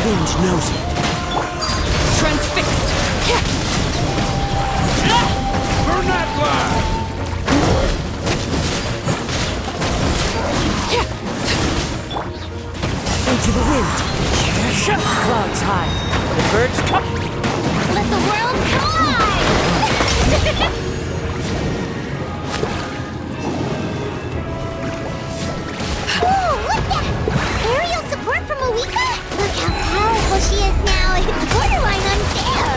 wind knows it. Transfixed! For Natlan! Into the wind. Clouds high. The birds come. Let the world collide! Ooh, look at aerial support from Awika! Look how powerful she is now. It's borderline unfair.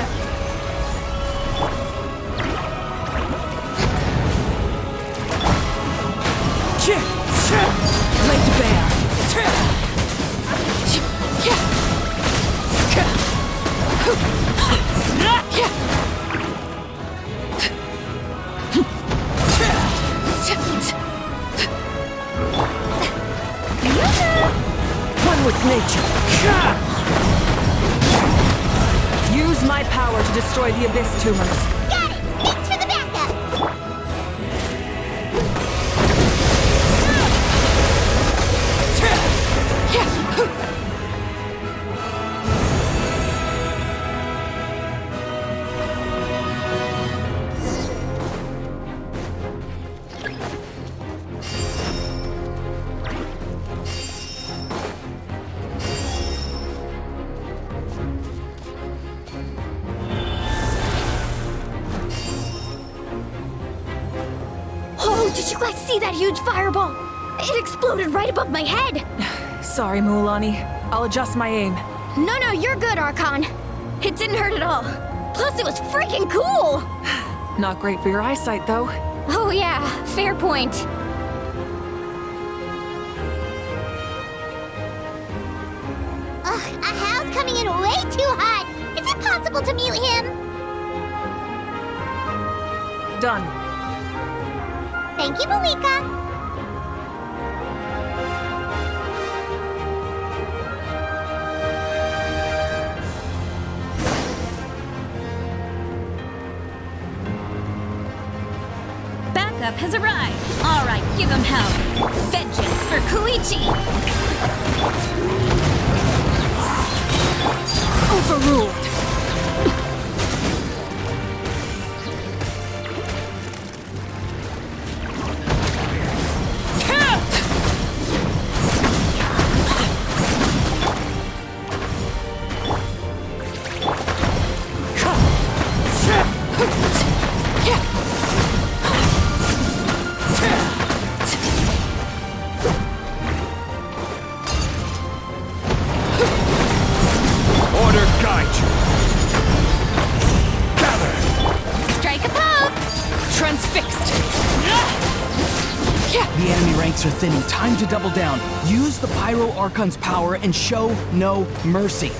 Laid bare. One with nature. Use my power to destroy the abyss tumors. Got it! Thanks for the backup! Oh, did you guys see that huge fireball? It exploded right above my head! Sorry, Mualani. I'll adjust my aim. No, you're good, Archon. It didn't hurt at all. Plus, it was freaking cool! Not great for your eyesight, though. Oh yeah, fair point. Ugh, Ahal's coming in way too hot! Is it possible to mute him? Done. Thank you, Malika. Backup has arrived. All right, give him hell. Vengeance for Koichi. Overruled. Order guide you! Gather! Strike a pose! Transfixed. The enemy ranks are thinning. Time to double down. Use the Pyro Archon's power and show no mercy.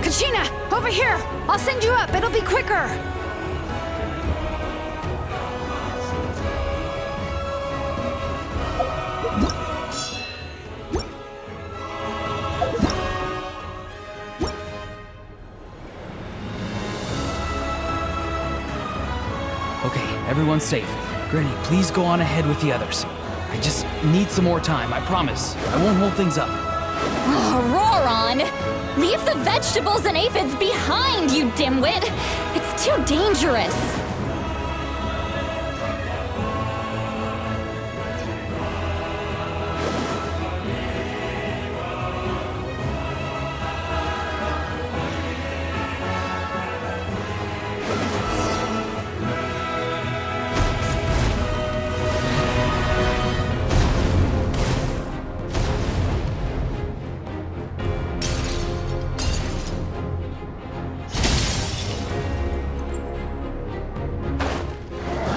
Kachina, over here! I'll send you up, it'll be quicker! Okay, everyone's safe. Granny, please go on ahead with the others. I just need some more time, I promise. I won't hold things up. Roron! Leave the vegetables and aphids behind, you dimwit! It's too dangerous!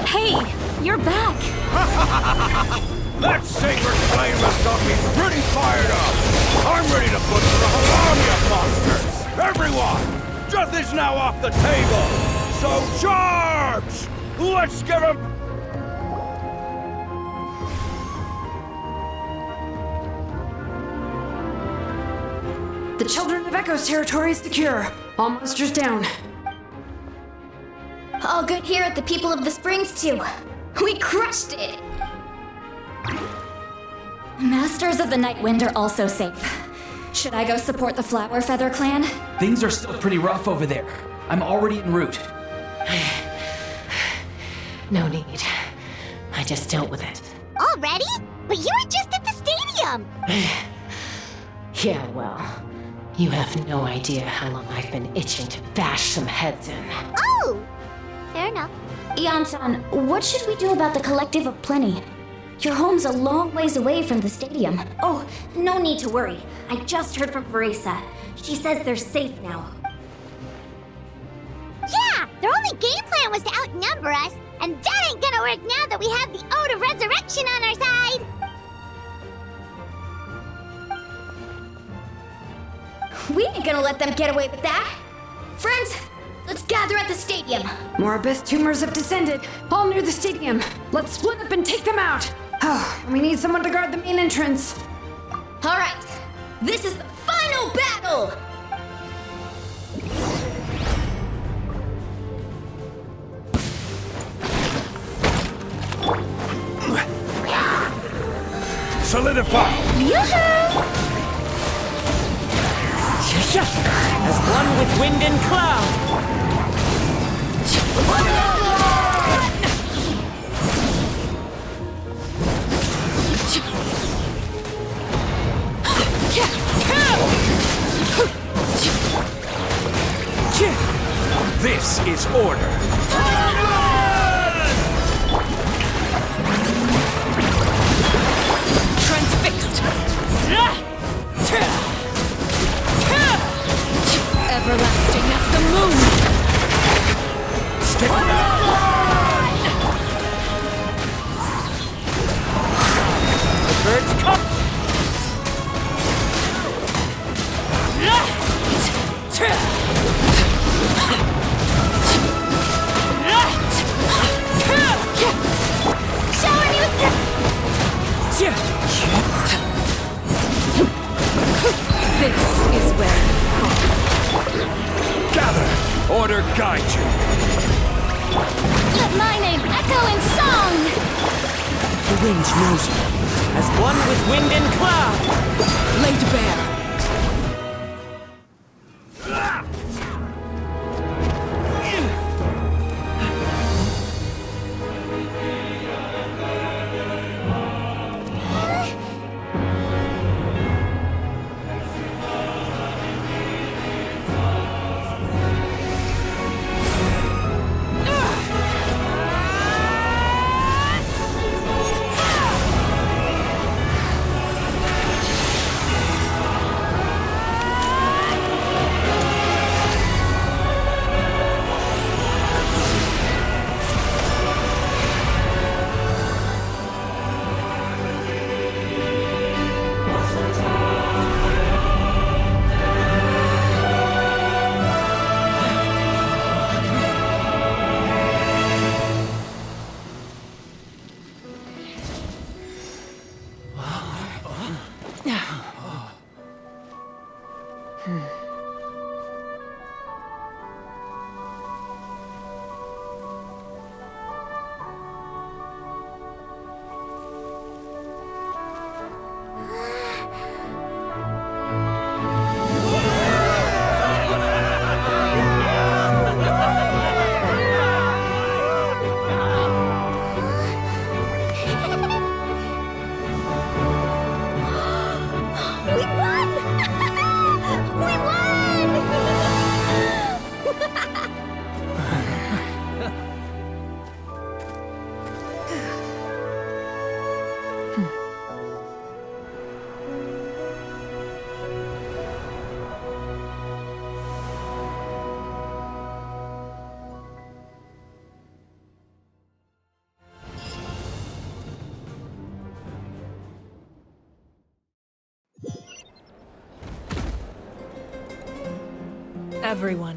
Hey, you're back! That sacred flame has got me pretty fired up! I'm ready to put trouble on you monsters! Everyone! Death is now off the table! So charge! Let's give him... The Children of Echo's territory is secure. All monsters down. All good here at the People of the Springs, too. We crushed it! Masters of the Night Wind are also safe. Should I go support the Flower Feather clan? Things are still pretty rough over there. I'm already en route. No need. I just dealt with it. Already? But you were just at the stadium! Yeah, well, you have no idea how long I've been itching to bash some heads in. Oh! Fair enough. Ian-san, what should we do about the Collective of Plenty? Your home's a long ways away from the stadium. Oh, no need to worry. I just heard from Verisa. She says they're safe now. Yeah! Their only game plan was to outnumber us, and that ain't gonna work now that we have the Ode of Resurrection on our side! We ain't gonna let them get away with that. Friends, let's gather at the stadium. More abyss tumors have descended, all near the stadium. Let's split up and take them out. Oh, we need someone to guard the main entrance. All right, this is the final battle! Solidify! As one with wind and cloud! This is order! Transfixed. Everlasting as the moon. Stick with it! The birds come! Shower me with the... This is where Gather! Order guide you! Let my name echo in song! The wind knows me. As one with wind and cloud! laid bare. everyone.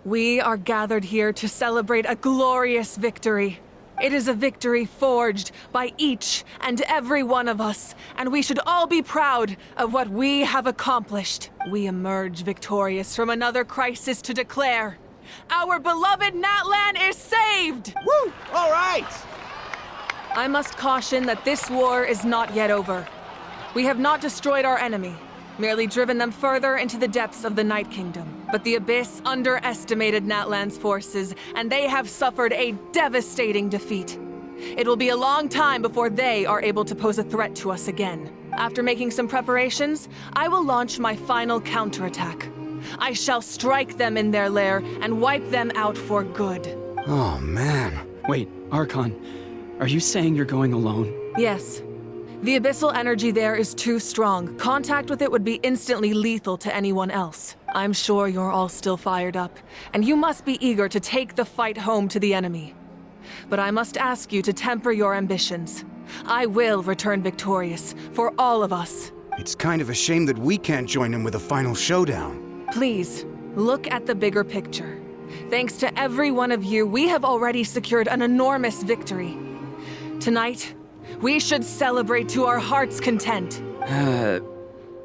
We are gathered here to celebrate a glorious victory. It is a victory forged by each and every one of us, and we should all be proud of what we have accomplished. We emerge victorious from another crisis to declare, our beloved Natlan is saved! Woo! All right! I must caution that this war is not yet over. We have not destroyed our enemy, merely driven them further into the depths of the Night Kingdom. But the Abyss underestimated Natlan's forces, and they have suffered a devastating defeat. It will be a long time before they are able to pose a threat to us again. After making some preparations, I will launch my final counterattack. I shall strike them in their lair and wipe them out for good. Oh, man. Wait, Archon, are you saying you're going alone? Yes. The abyssal energy there is too strong. Contact with it would be instantly lethal to anyone else. I'm sure you're all still fired up, and you must be eager to take the fight home to the enemy. But I must ask you to temper your ambitions. I will return victorious, for all of us. It's kind of a shame that we can't join in with a final showdown. Please, look at the bigger picture. Thanks to every one of you, we have already secured an enormous victory. Tonight, we should celebrate to our heart's content.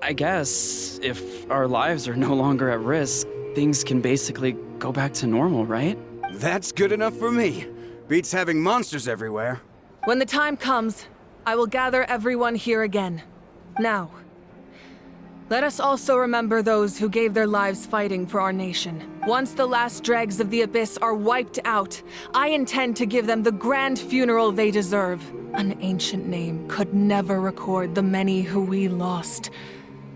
I guess if our lives are no longer at risk, things can basically go back to normal, right? That's good enough for me. Beats having monsters everywhere. When the time comes, I will gather everyone here again. Now, let us also remember those who gave their lives fighting for our nation. Once the last dregs of the Abyss are wiped out, I intend to give them the grand funeral they deserve. An ancient name could never record the many who we lost.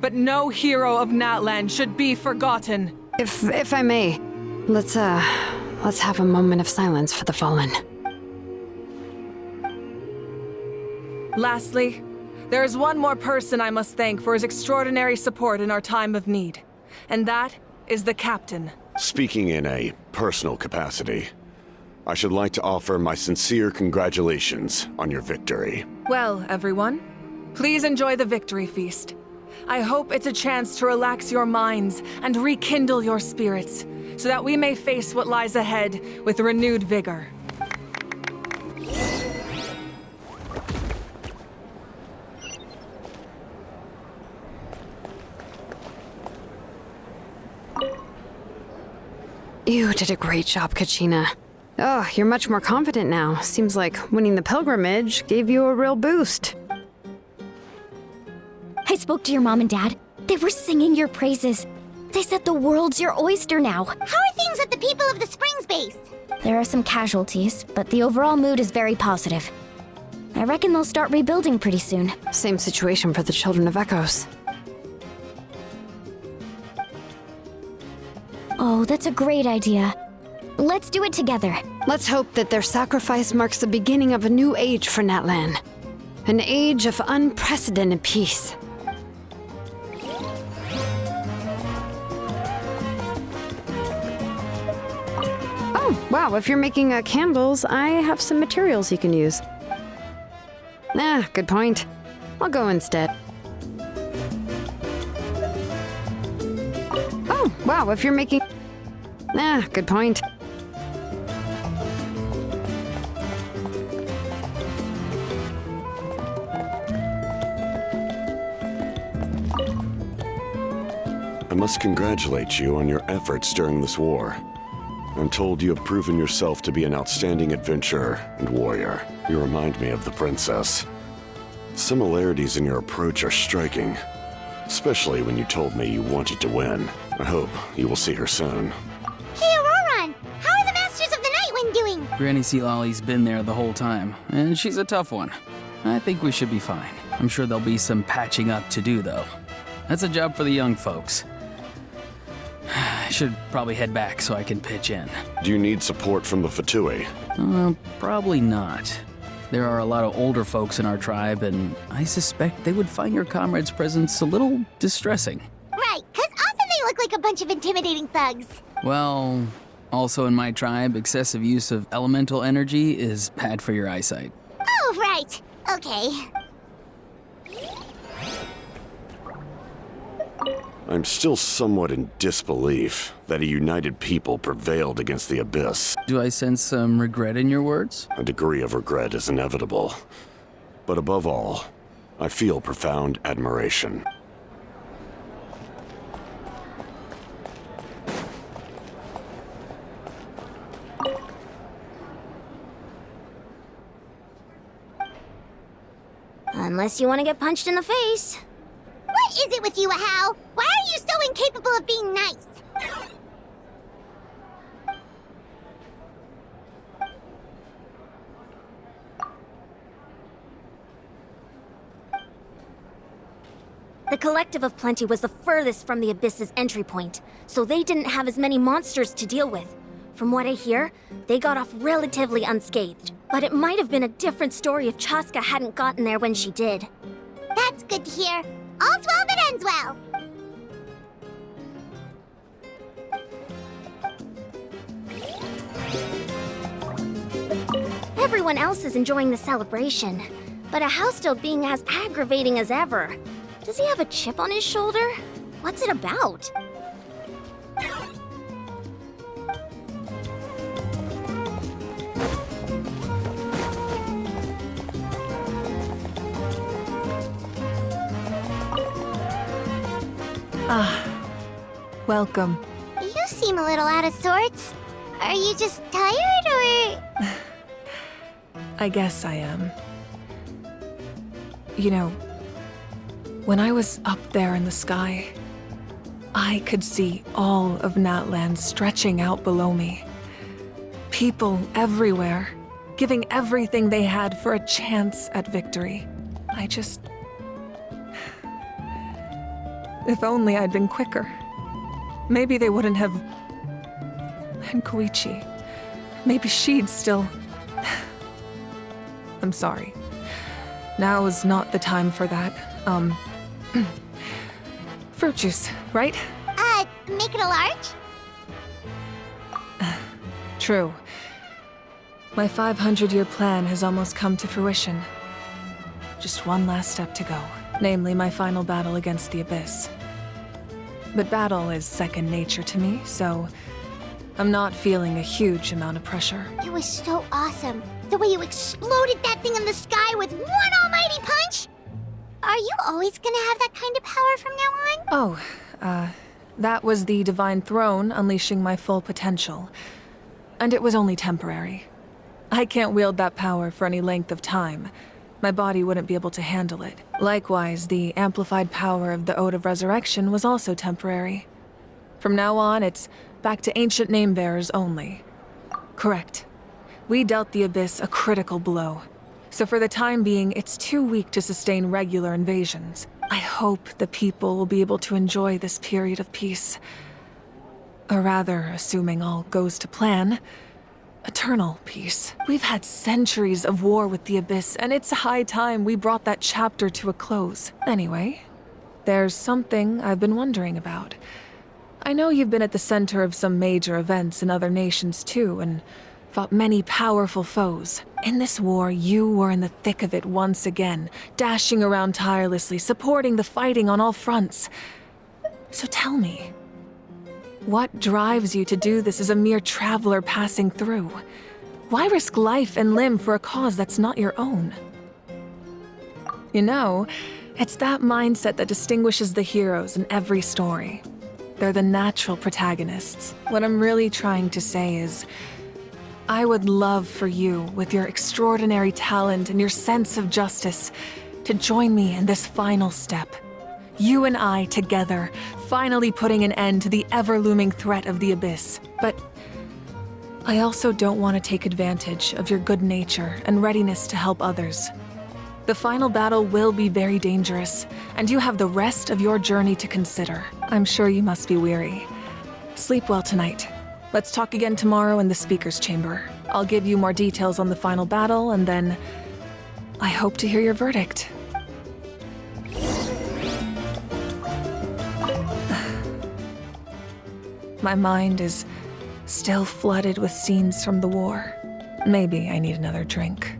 But no hero of Natlan should be forgotten. If I may, let's have a moment of silence for the fallen. Lastly, there is one more person I must thank for his extraordinary support in our time of need. And that is the Captain. Speaking in a personal capacity, I should like to offer my sincere congratulations on your victory. Well, everyone, please enjoy the victory feast. I hope it's a chance to relax your minds and rekindle your spirits, so that we may face what lies ahead with renewed vigor. You did a great job, Kachina. Oh, you're much more confident now. Seems like winning the pilgrimage gave you a real boost. I spoke to your mom and dad. They were singing your praises. They said the world's your oyster now. How are things at the People of the Springs base? There are some casualties, but the overall mood is very positive. I reckon they'll start rebuilding pretty soon. Same situation for the Children of Echoes. Oh, that's a great idea. Let's do it together. Let's hope that their sacrifice marks the beginning of a new age for Natlan. An age of unprecedented peace. Oh, wow, if you're making candles, I have some materials you can use. Good point. I'll go instead. Oh, wow, if you're making... good point. I must congratulate you on your efforts during this war. I'm told you have proven yourself to be an outstanding adventurer and warrior. You remind me of the princess. Similarities in your approach are striking, especially when you told me you wanted to win. I hope you will see her soon. Hey, Auroran! How are the Masters of the Nightwind doing? Granny Sealolly's been there the whole time, and she's a tough one. I think we should be fine. I'm sure there'll be some patching up to do, though. That's a job for the young folks. I should probably head back so I can pitch in. Do you need support from the Fatui? Probably not. There are a lot of older folks in our tribe, and I suspect they would find your comrade's presence a little distressing. Right, 'cause often they look like a bunch of intimidating thugs. Well, also in my tribe, excessive use of elemental energy is bad for your eyesight. Oh, right. Okay. I'm still somewhat in disbelief that a united people prevailed against the Abyss. Do I sense some regret in your words? A degree of regret is inevitable. But above all, I feel profound admiration. Unless you want to get punched in the face. What is it with you, Ahau? Why are you so incapable of being nice? The Collective of Plenty was the furthest from the Abyss's entry point, so they didn't have as many monsters to deal with. From what I hear, they got off relatively unscathed. But it might have been a different story if Chaska hadn't gotten there when she did. That's good to hear. All's well that ends well. Everyone else is enjoying the celebration, but Ahau's still being as aggravating as ever. Does he have a chip on his shoulder? What's it about? Welcome. You seem a little out of sorts. Are you just tired, or...? I guess I am. You know, when I was up there in the sky, I could see all of Natlan stretching out below me. People everywhere, giving everything they had for a chance at victory. If only I'd been quicker. Maybe they wouldn't have... And Koichi. Maybe she'd still... I'm sorry. Now is not the time for that. Fruit juice, right? Make it a large? True. My 500-year plan has almost come to fruition. Just one last step to go. Namely, my final battle against the Abyss. But battle is second nature to me, so I'm not feeling a huge amount of pressure. It was so awesome. The way you exploded that thing in the sky with one almighty punch! Are you always gonna have that kind of power from now on? Oh, that was the Divine Throne unleashing my full potential. And it was only temporary. I can't wield that power for any length of time. My body wouldn't be able to handle it. Likewise, the amplified power of the Ode of Resurrection was also temporary. From now on, it's back to ancient name-bearers only. Correct. We dealt the Abyss a critical blow. So for the time being, it's too weak to sustain regular invasions. I hope the people will be able to enjoy this period of peace. Or rather, assuming all goes to plan, eternal peace. We've had centuries of war with the Abyss, and it's high time we brought that chapter to a close. Anyway, there's something I've been wondering about. I know you've been at the center of some major events in other nations too, and fought many powerful foes. In this war, you were in the thick of it once again, dashing around tirelessly, supporting the fighting on all fronts. So tell me, what drives you to do this as a mere traveler passing through? Why risk life and limb for a cause that's not your own? You know, it's that mindset that distinguishes the heroes in every story. They're the natural protagonists. What I'm really trying to say is, I would love for you, with your extraordinary talent and your sense of justice, to join me in this final step. You and I together, finally putting an end to the ever-looming threat of the Abyss. But I also don't want to take advantage of your good nature and readiness to help others. The final battle will be very dangerous, and you have the rest of your journey to consider. I'm sure you must be weary. Sleep well tonight. Let's talk again tomorrow in the Speaker's Chamber. I'll give you more details on the final battle, and then I hope to hear your verdict. My mind is still flooded with scenes from the war. Maybe I need another drink.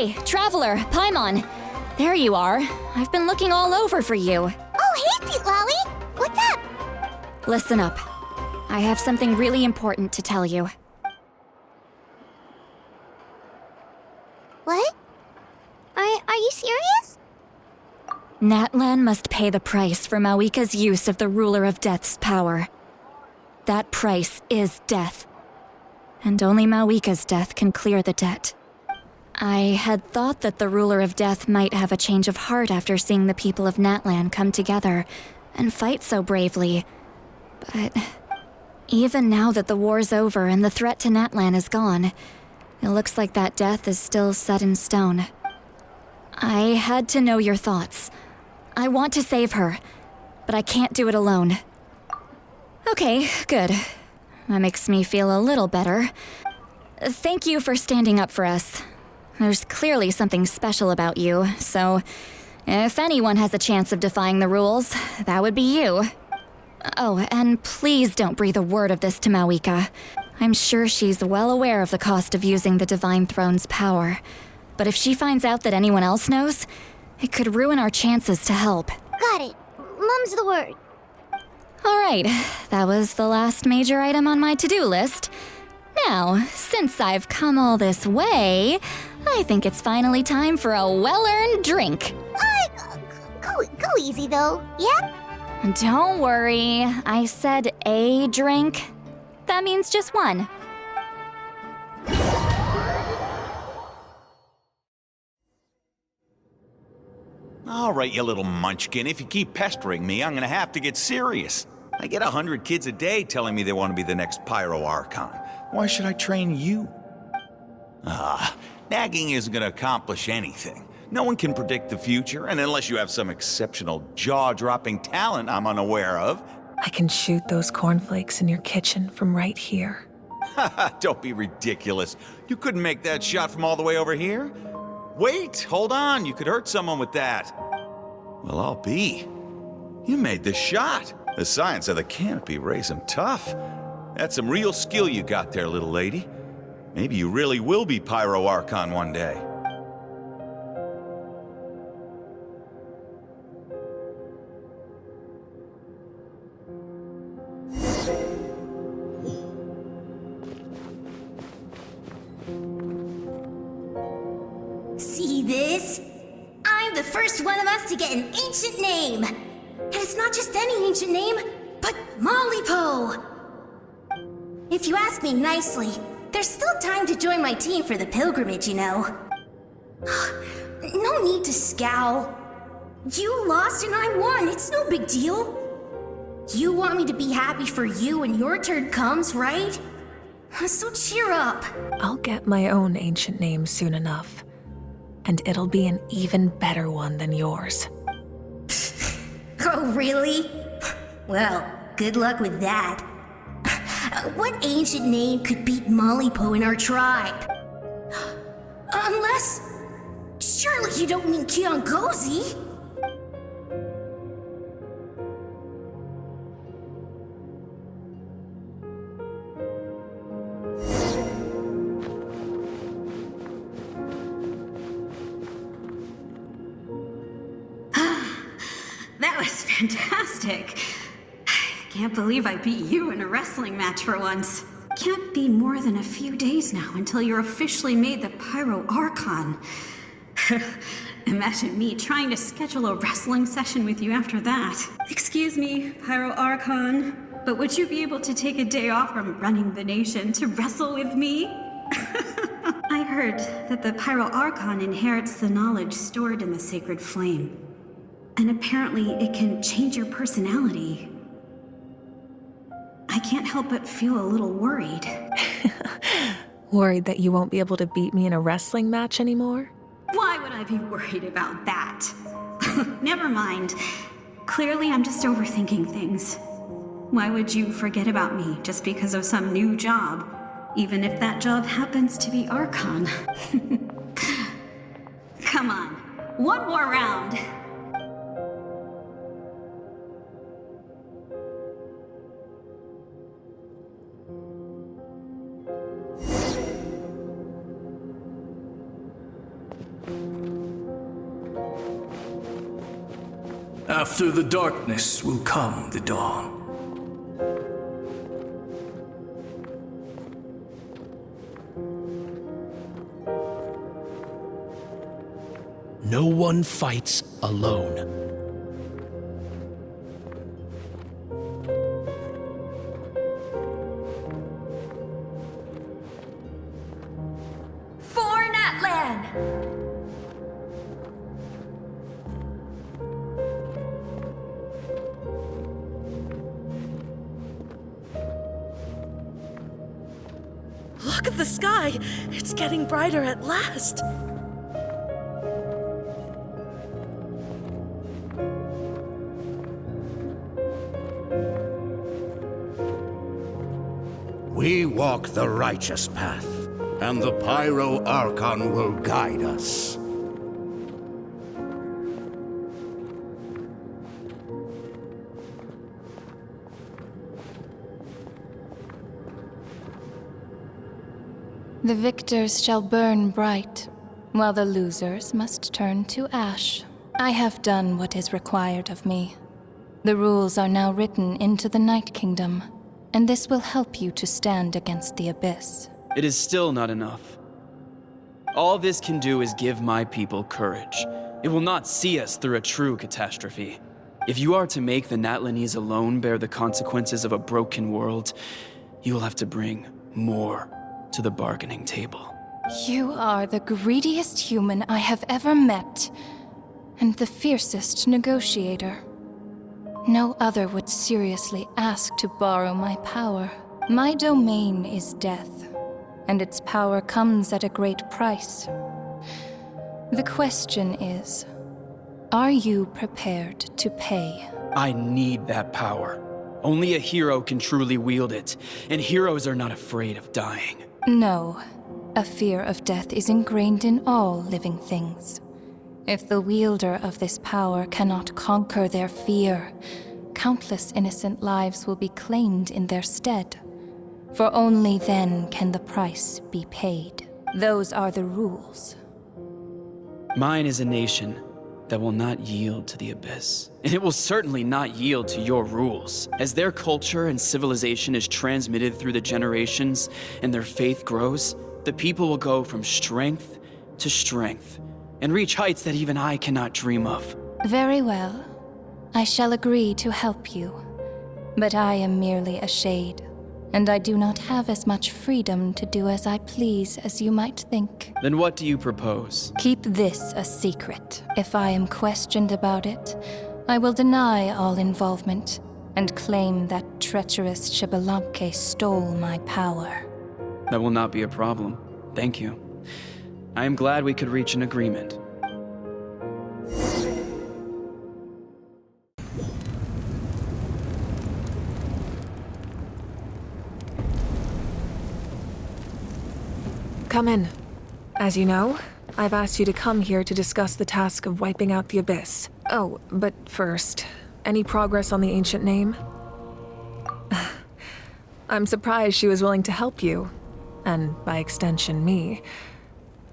Hey, Traveler, Paimon. There you are. I've been looking all over for you. Oh, hey, Sweet Lolly! What's up? Listen up. I have something really important to tell you. What? Are you serious? Natlan must pay the price for Mawika's use of the Ruler of Death's power. That price is death. And only Mawika's death can clear the debt. I had thought that the Ruler of Death might have a change of heart after seeing the people of Natlan come together and fight so bravely. But even now that the war's over and the threat to Natlan is gone, it looks like that death is still set in stone. I had to know your thoughts. I want to save her, but I can't do it alone. Okay, good. That makes me feel a little better. Thank you for standing up for us. There's clearly something special about you, so if anyone has a chance of defying the rules, that would be you. Oh, and please don't breathe a word of this to Mawika. I'm sure she's well aware of the cost of using the Divine Throne's power. But if she finds out that anyone else knows, it could ruin our chances to help. Got it. Mum's the word. All right, that was the last major item on my to-do list. Now, since I've come all this way, I think it's finally time for a well-earned drink. Go easy, though, yeah? Don't worry, I said a drink. That means just one. All right, you little munchkin. If you keep pestering me, I'm gonna have to get serious. I get 100 kids a day telling me they want to be the next Pyro Archon. Why should I train you? Nagging isn't gonna accomplish anything. No one can predict the future, and unless you have some exceptional jaw-dropping talent I'm unaware of. I can shoot those cornflakes in your kitchen from right here. Don't be ridiculous. You couldn't make that shot from all the way over here? Wait, hold on. You could hurt someone with that. Well, I'll be. You made the shot. The science of the canopy raised him tough. That's some real skill you got there, little lady. Maybe you really will be Pyro Archon one day. See this? I'm the first one of us to get an ancient name. And it's not just any ancient name, but Malipo. If you ask me nicely, there's still time to join my team for the pilgrimage, you know. No need to scowl. You lost and I won, it's no big deal. You want me to be happy for you when your turn comes, right? So cheer up. I'll get my own ancient name soon enough. And it'll be an even better one than yours. Oh, really? Well, good luck with that. What ancient name could beat Malipo in our tribe? Unless... surely you don't mean Kiangozi? That was fantastic. Can't believe I beat you in a wrestling match for once. Can't be more than a few days now until you're officially made the Pyro Archon. Imagine me trying to schedule a wrestling session with you after that. Excuse me, Pyro Archon, but would you be able to take a day off from running the nation to wrestle with me? I heard that the Pyro Archon inherits the knowledge stored in the sacred flame. And apparently it can change your personality. I can't help but feel a little worried. Worried that you won't be able to beat me in a wrestling match anymore? Why would I be worried about that? Never mind. Clearly I'm just overthinking things. Why would you forget about me just because of some new job? Even if that job happens to be Archon. Come on, one more round. After the darkness will come the dawn. No one fights alone. For Natlan! Look at the sky! It's getting brighter at last! We walk the righteous path, and the Pyro Archon will guide us. The victors shall burn bright, while the losers must turn to ash. I have done what is required of me. The rules are now written into the Night Kingdom, and this will help you to stand against the Abyss. It is still not enough. All this can do is give my people courage. It will not see us through a true catastrophe. If you are to make the Natlanese alone bear the consequences of a broken world, you will have to bring more to the bargaining table. You are the greediest human I have ever met, and the fiercest negotiator. No other would seriously ask to borrow my power. My domain is death, and its power comes at a great price. The question is, are you prepared to pay? I need that power. Only a hero can truly wield it, and heroes are not afraid of dying. No, a fear of death is ingrained in all living things. If the wielder of this power cannot conquer their fear, countless innocent lives will be claimed in their stead. For only then can the price be paid. Those are the rules. Mine is a nation that will not yield to the Abyss. And it will certainly not yield to your rules. As their culture and civilization is transmitted through the generations and their faith grows, the people will go from strength to strength and reach heights that even I cannot dream of. Very well. I shall agree to help you. But I am merely a shade, and I do not have as much freedom to do as I please as you might think. Then what do you propose? Keep this a secret. If I am questioned about it, I will deny all involvement and claim that treacherous Xbalanque stole my power. That will not be a problem. Thank you. I am glad we could reach an agreement. Come in. As you know, I've asked you to come here to discuss the task of wiping out the Abyss. Oh, but first, any progress on the ancient name? I'm surprised she was willing to help you, and by extension, me.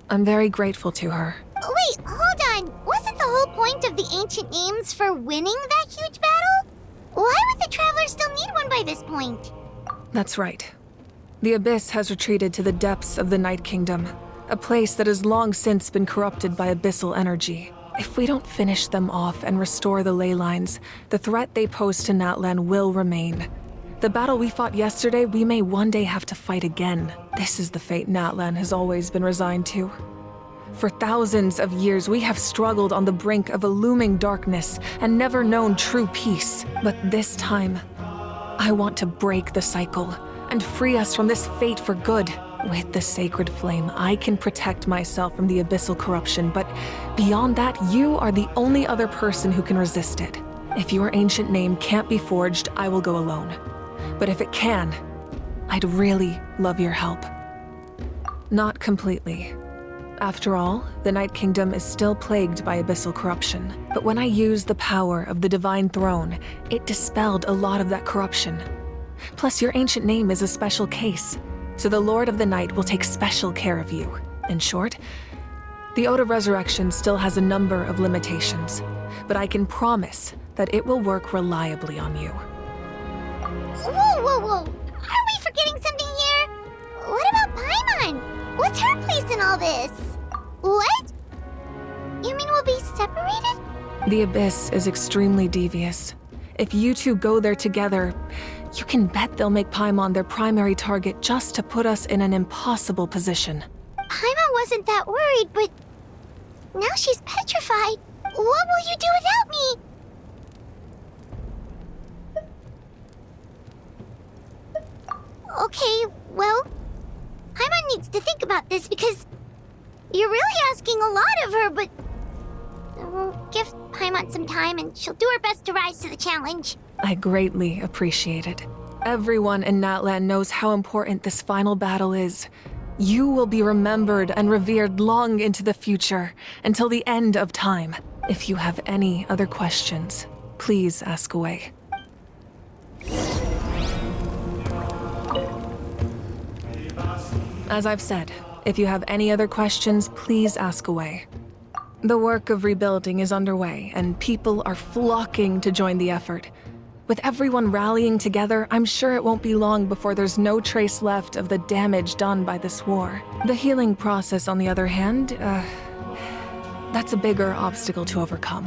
I'm very grateful to her. Wait, hold on. Wasn't the whole point of the ancient names for winning that huge battle? Why would the Travelers still need one by this point? That's right. The Abyss has retreated to the depths of the Night Kingdom, a place that has long since been corrupted by abyssal energy. If we don't finish them off and restore the ley lines, the threat they pose to Natlan will remain. The battle we fought yesterday, we may one day have to fight again. This is the fate Natlan has always been resigned to. For thousands of years, we have struggled on the brink of a looming darkness and never known true peace. But this time, I want to break the cycle and free us from this fate for good. With the sacred flame, I can protect myself from the abyssal corruption, but beyond that, you are the only other person who can resist it. If your ancient name can't be forged, I will go alone. But if it can, I'd really love your help. Not completely. After all, the Night Kingdom is still plagued by abyssal corruption. But when I used the power of the Divine Throne, it dispelled a lot of that corruption. Plus, your ancient name is a special case, so the Lord of the Night will take special care of you. In short, the Ode of Resurrection still has a number of limitations, but I can promise that it will work reliably on you. Whoa, whoa, whoa! Are we forgetting something here? What about Paimon? What's her place in all this? What? You mean we'll be separated? The Abyss is extremely devious. If you two go there together, you can bet they'll make Paimon their primary target just to put us in an impossible position. Paimon wasn't that worried, but now she's petrified. What will you do without me? Okay, well, Paimon needs to think about this because you're really asking a lot of her, but we'll give Paimon some time and she'll do her best to rise to the challenge. I greatly appreciate it. Everyone in Natlan knows how important this final battle is. You will be remembered and revered long into the future, until the end of time. If you have any other questions, please ask away. As I've said, if you have any other questions, please ask away. The work of rebuilding is underway, and people are flocking to join the effort. With everyone rallying together, I'm sure it won't be long before there's no trace left of the damage done by this war. The healing process, on the other hand, that's a bigger obstacle to overcome.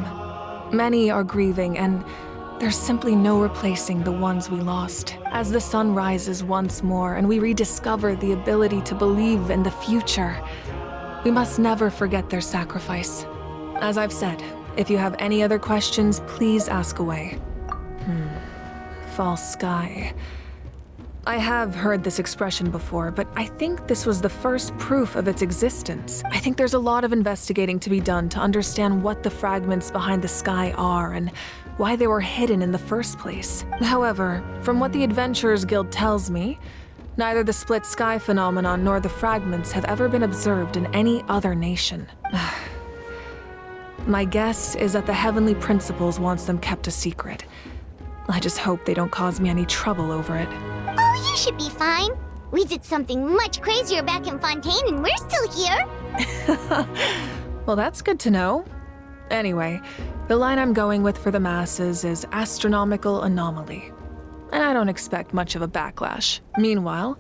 Many are grieving, and there's simply no replacing the ones we lost. As the sun rises once more and we rediscover the ability to believe in the future, we must never forget their sacrifice. As I've said, if you have any other questions, please ask away. False sky. I have heard this expression before, but I think this was the first proof of its existence. I think there's a lot of investigating to be done to understand what the fragments behind the sky are and why they were hidden in the first place. However, from what the Adventurers Guild tells me, neither the split sky phenomenon nor the fragments have ever been observed in any other nation. My guess is that the Heavenly Principles wants them kept a secret. I just hope they don't cause me any trouble over it. Oh, you should be fine. We did something much crazier back in Fontaine and we're still here. Well, that's good to know. Anyway, the line I'm going with for the masses is astronomical anomaly. And I don't expect much of a backlash. Meanwhile,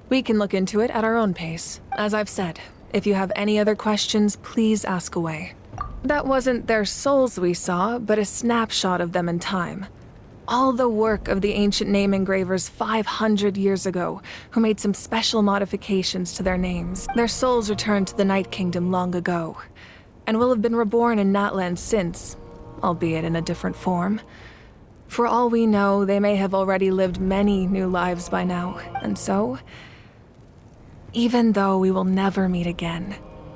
we can look into it at our own pace. As I've said, if you have any other questions, please ask away. That wasn't their souls we saw, but a snapshot of them in time. All the work of the ancient name engravers 500 years ago, who made some special modifications to their names. Their souls returned to the Night Kingdom long ago, and will have been reborn in Natlan since, albeit in a different form. For all we know, they may have already lived many new lives by now, and so, even though we will never meet again,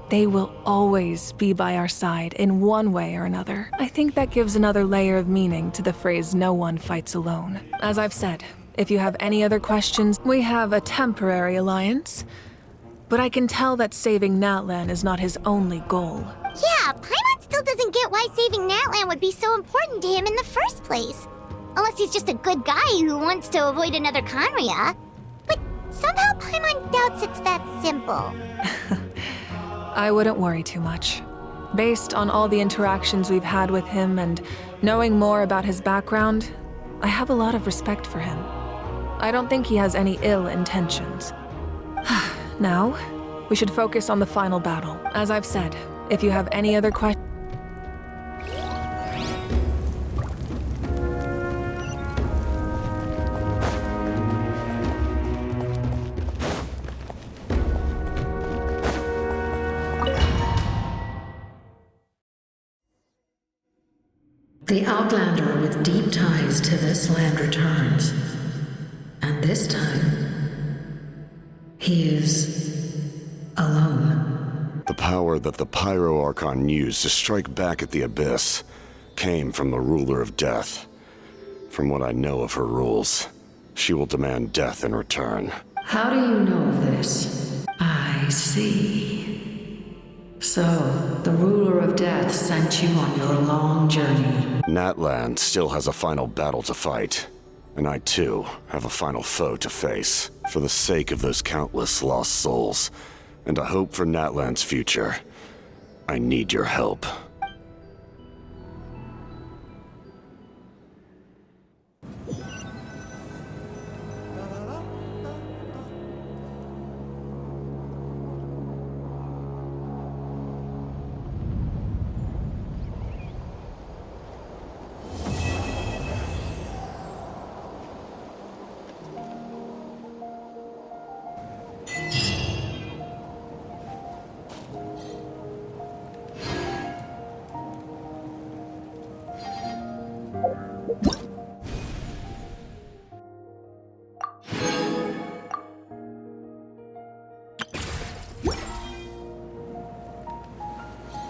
they will always be by our side in one way or another. I think that gives another layer of meaning to the phrase, "no one fights alone." As I've said, if you have any other questions, we have a temporary alliance, but I can tell that saving Natlan is not his only goal. Yeah, Paimon still doesn't get why saving Natlan would be so important to him in the first place. Unless he's just a good guy who wants to avoid another Conria. But somehow Paimon doubts it's that simple. I wouldn't worry too much. Based on all the interactions we've had with him and knowing more about his background, I have a lot of respect for him. I don't think he has any ill intentions. Now, we should focus on the final battle. As I've said, if you have any other questions... The Outlander with deep ties to this land returns. And this time, he is alone. The power that the Pyro Archon used to strike back at the Abyss came from the Ruler of Death. From what I know of her rules, she will demand death in return. How do you know of this? I see. So, the Ruler of Death sent you on your long journey. Natlan still has a final battle to fight, and I too have a final foe to face. For the sake of those countless lost souls, and a hope for Natlan's future, I need your help. Archon.